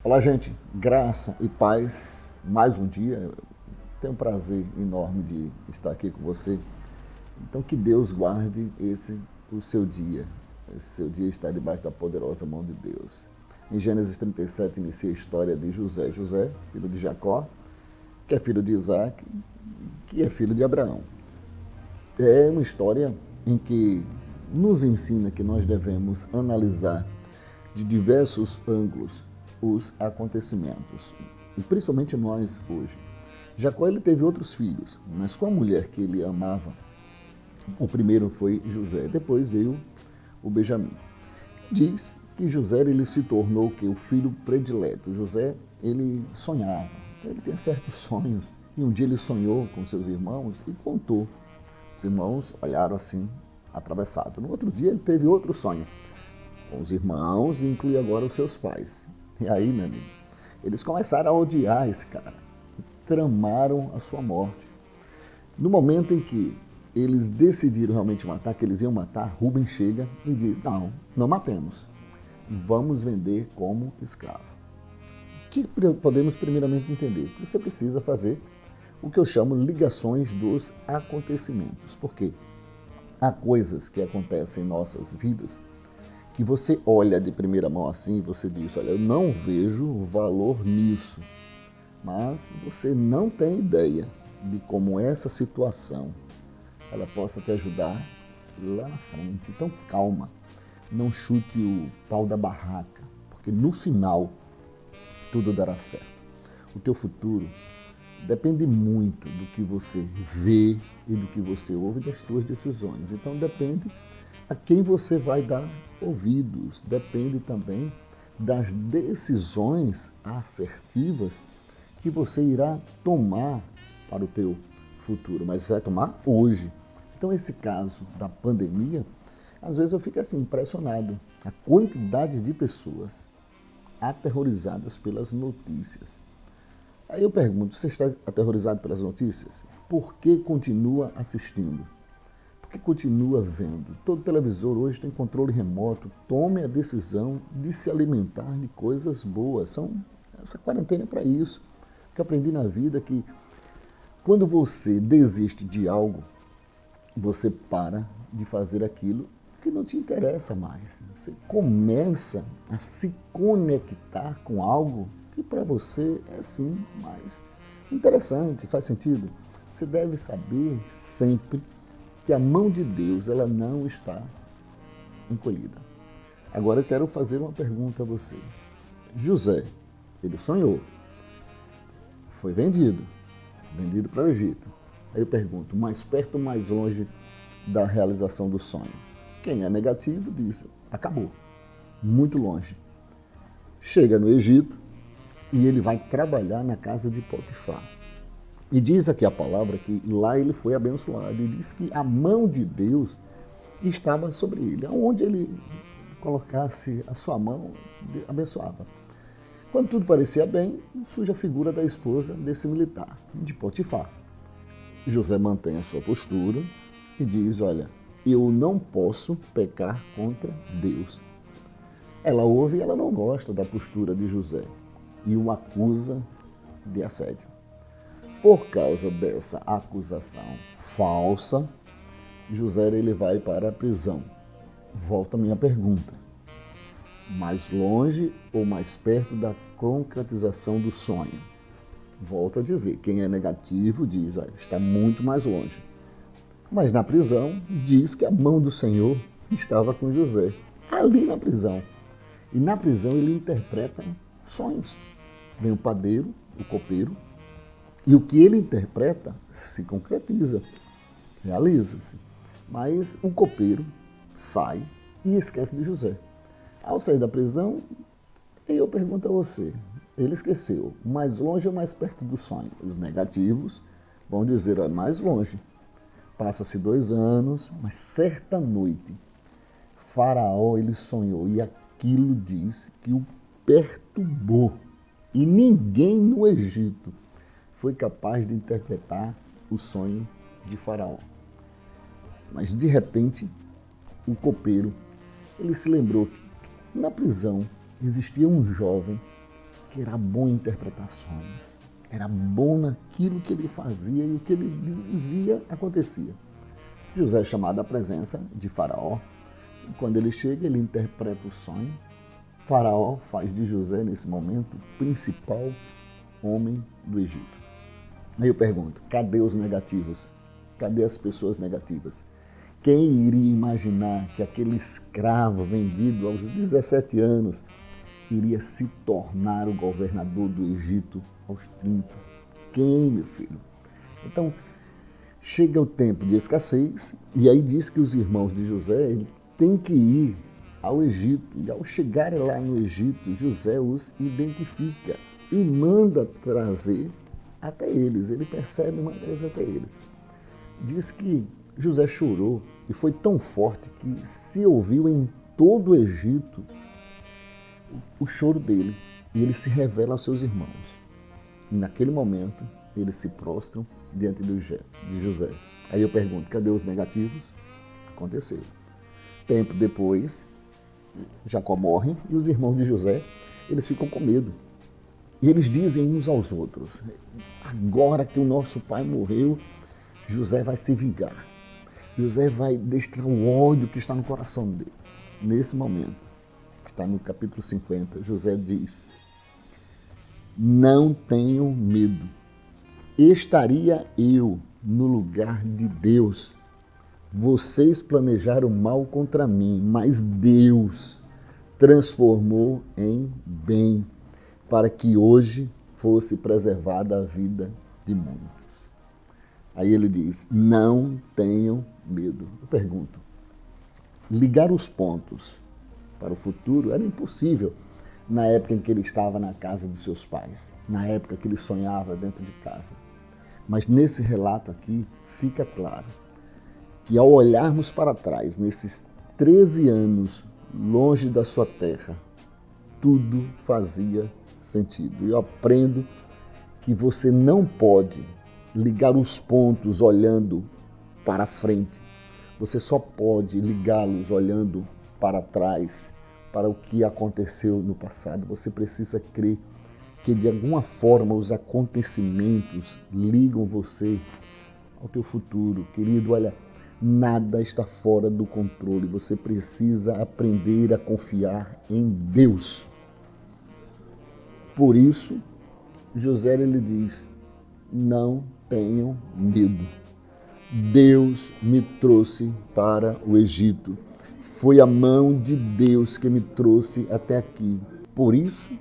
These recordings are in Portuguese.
Olá, gente. Graça e paz. Mais um dia. Tenho um prazer enorme de estar aqui com você. Então, que Deus guarde o seu dia. Esse seu dia está debaixo da poderosa mão de Deus. Em Gênesis 37 inicia a história de José. José, filho de Jacó, que é filho de Isaac, que é filho de Abraão. É uma história em que nos ensina que nós devemos analisar de diversos ângulos os acontecimentos, e principalmente nós hoje. Jacó ele teve outros filhos, mas com a mulher que ele amava, o primeiro foi José, depois veio o Benjamim. Diz que José ele se tornou o filho predileto. José ele sonhava, então ele tinha certos sonhos, e um dia ele sonhou com seus irmãos e contou. Os irmãos olharam assim, atravessado. No outro dia ele teve outro sonho com os irmãos e inclui agora os seus pais. E aí, meu amigo, eles começaram a odiar esse cara e tramaram a sua morte. No momento em que eles decidiram realmente matar, que eles iam matar, Rubem chega e diz: não matemos, vamos vender como escravo. O que podemos primeiramente entender? Você precisa fazer o que eu chamo ligações dos acontecimentos. Por quê? Há coisas que acontecem em nossas vidas que você olha de primeira mão assim e você diz: olha, eu não vejo valor nisso. Mas você não tem ideia de como essa situação ela possa te ajudar lá na frente. Então calma, não chute o pau da barraca, porque no final tudo dará certo. O teu futuro depende muito do que você vê e do que você ouve das suas decisões. Então depende a quem você vai dar ouvidos, depende também das decisões assertivas que você irá tomar para o teu futuro, mas você vai tomar hoje. Então esse caso da pandemia, às vezes eu fico assim impressionado, a quantidade de pessoas aterrorizadas pelas notícias. Aí eu pergunto, você está aterrorizado pelas notícias? Por que continua assistindo? Por que continua vendo? Todo televisor hoje tem controle remoto. Tome a decisão de se alimentar de coisas boas. Essa quarentena é para isso. O que eu aprendi na vida é que quando você desiste de algo, você para de fazer aquilo que não te interessa mais. Você começa a se conectar com algo que para você é sim mais interessante, faz sentido. Você deve saber sempre que a mão de Deus ela não está encolhida. Agora eu quero fazer uma pergunta a você. José, ele sonhou, foi vendido para o Egito. Aí eu pergunto, mais perto ou mais longe da realização do sonho? Quem é negativo diz, acabou, muito longe. Chega no Egito e ele vai trabalhar na casa de Potifar. E diz aqui a palavra que lá ele foi abençoado. E diz que a mão de Deus estava sobre ele. Aonde ele colocasse a sua mão, abençoava. Quando tudo parecia bem, surge a figura da esposa desse militar, de Potifar. José mantém a sua postura e diz: olha, eu não posso pecar contra Deus. Ela ouve e ela não gosta da postura de José e o acusa de assédio. Por causa dessa acusação falsa, José ele vai para a prisão. Volta a minha pergunta. Mais longe ou mais perto da concretização do sonho? Volto a dizer, quem é negativo diz, olha, está muito mais longe. Mas na prisão diz que a mão do Senhor estava com José, ali na prisão. E na prisão ele interpreta sonhos. Vem o padeiro, o copeiro, e o que ele interpreta se concretiza, realiza-se. Mas o copeiro sai e esquece de José. Ao sair da prisão, eu pergunto a você, ele esqueceu, mais longe ou mais perto do sonho? Os negativos vão dizer, mais longe. Passa-se 2 anos, mas certa noite, Faraó ele sonhou e aquilo diz que o perturbou. E ninguém no Egito foi capaz de interpretar o sonho de Faraó. Mas, de repente, o copeiro, ele se lembrou que na prisão existia um jovem que era bom em interpretações, era bom naquilo que ele fazia e o que ele dizia acontecia. José é chamado à presença de Faraó. Quando ele chega, ele interpreta o sonho. Faraó faz de José, nesse momento, o principal homem do Egito. Aí eu pergunto, cadê os negativos? Cadê as pessoas negativas? Quem iria imaginar que aquele escravo vendido aos 17 anos iria se tornar o governador do Egito aos 30? Quem, meu filho? Então, chega o tempo de escassez e aí diz que os irmãos de José têm que ir ao Egito. E ao chegarem lá no Egito, José os identifica e manda trazer até eles. Ele percebe e manda trazer até eles. Diz que José chorou e foi tão forte que se ouviu em todo o Egito o choro dele. E ele se revela aos seus irmãos. E naquele momento, eles se prostram diante de José. Aí eu pergunto, cadê os negativos? Aconteceu. Tempo depois, Jacó morre e os irmãos de José, eles ficam com medo. E eles dizem uns aos outros, agora que o nosso pai morreu, José vai se vingar. José vai destrar o ódio que está no coração dele. Nesse momento, está no capítulo 50, José diz, não tenham medo. Estaria eu no lugar de Deus. Vocês planejaram mal contra mim, mas Deus transformou em bem, para que hoje fosse preservada a vida de muitos. Aí ele diz, não tenham medo. Eu pergunto, ligar os pontos para o futuro era impossível na época em que ele estava na casa dos seus pais, na época que ele sonhava dentro de casa. Mas nesse relato aqui fica claro que ao olharmos para trás, nesses 13 anos longe da sua terra, tudo fazia sentido. E eu aprendo que você não pode ligar os pontos olhando para frente. Você só pode ligá-los olhando para trás, para o que aconteceu no passado. Você precisa crer que de alguma forma os acontecimentos ligam você ao teu futuro. Querido, olha, nada está fora do controle. Você precisa aprender a confiar em Deus. Por isso, José ele diz, não tenham medo. Deus me trouxe para o Egito. Foi a mão de Deus que me trouxe até aqui. Por isso,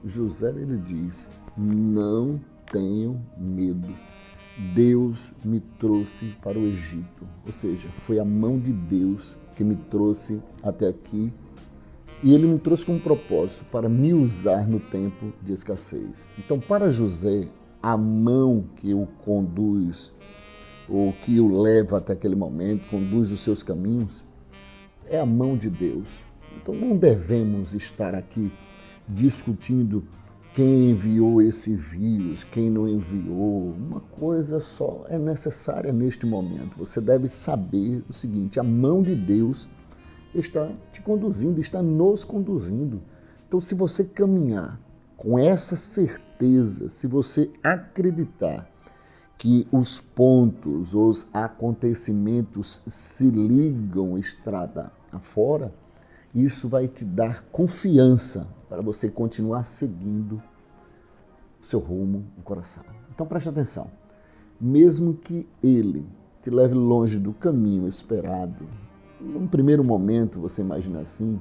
José ele diz, não tenham medo. Deus me trouxe para o Egito. Ou seja, foi a mão de Deus que me trouxe até aqui. E ele me trouxe com um propósito, para me usar no tempo de escassez. Então, para José, a mão que o conduz, ou que o leva até aquele momento, conduz os seus caminhos, é a mão de Deus. Então, não devemos estar aqui discutindo quem enviou esse vírus, quem não enviou. Uma coisa só é necessária neste momento. Você deve saber o seguinte, a mão de Deus está te conduzindo, está nos conduzindo. Então, se você caminhar com essa certeza, se você acreditar que os pontos, os acontecimentos se ligam estrada afora, isso vai te dar confiança para você continuar seguindo o seu rumo, o coração. Então preste atenção, mesmo que ele te leve longe do caminho esperado, num primeiro momento você imagina assim,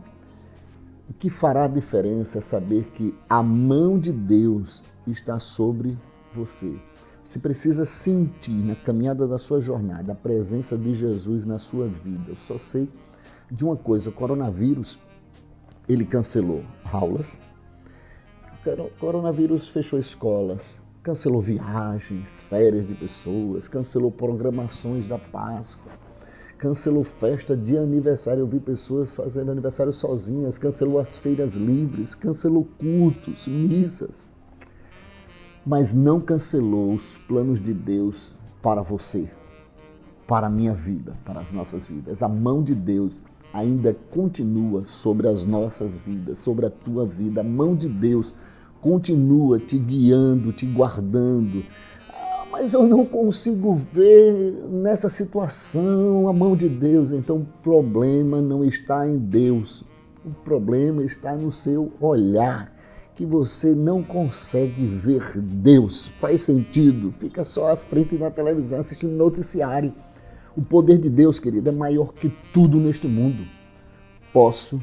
o que fará a diferença é saber que a mão de Deus está sobre você. Você precisa sentir na caminhada da sua jornada a presença de Jesus na sua vida. Eu só sei de uma coisa, o coronavírus, ele cancelou aulas, o coronavírus fechou escolas, cancelou viagens, férias de pessoas, cancelou programações da Páscoa, cancelou festa de aniversário, eu vi pessoas fazendo aniversário sozinhas, cancelou as feiras livres, cancelou cultos, missas, mas não cancelou os planos de Deus para você, para a minha vida, para as nossas vidas. A mão de Deus ainda continua sobre as nossas vidas, sobre a tua vida. A mão de Deus continua te guiando, te guardando. Mas eu não consigo ver nessa situação a mão de Deus. Então o problema não está em Deus. O problema está no seu olhar, que você não consegue ver Deus. Faz sentido? Fica só à frente da televisão assistindo noticiário. O poder de Deus, querido, é maior que tudo neste mundo. Posso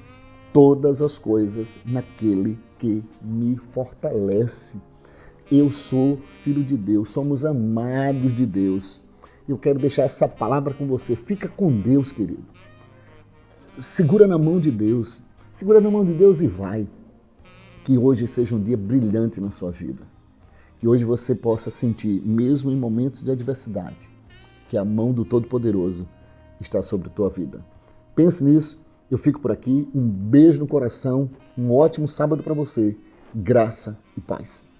todas as coisas naquele que me fortalece. Eu sou filho de Deus, somos amados de Deus. Eu quero deixar essa palavra com você. Fica com Deus, querido. Segura na mão de Deus. Segura na mão de Deus e vai. Que hoje seja um dia brilhante na sua vida. Que hoje você possa sentir, mesmo em momentos de adversidade, que a mão do Todo-Poderoso está sobre a tua vida. Pense nisso. Eu fico por aqui. Um beijo no coração. Um ótimo sábado para você. Graça e paz.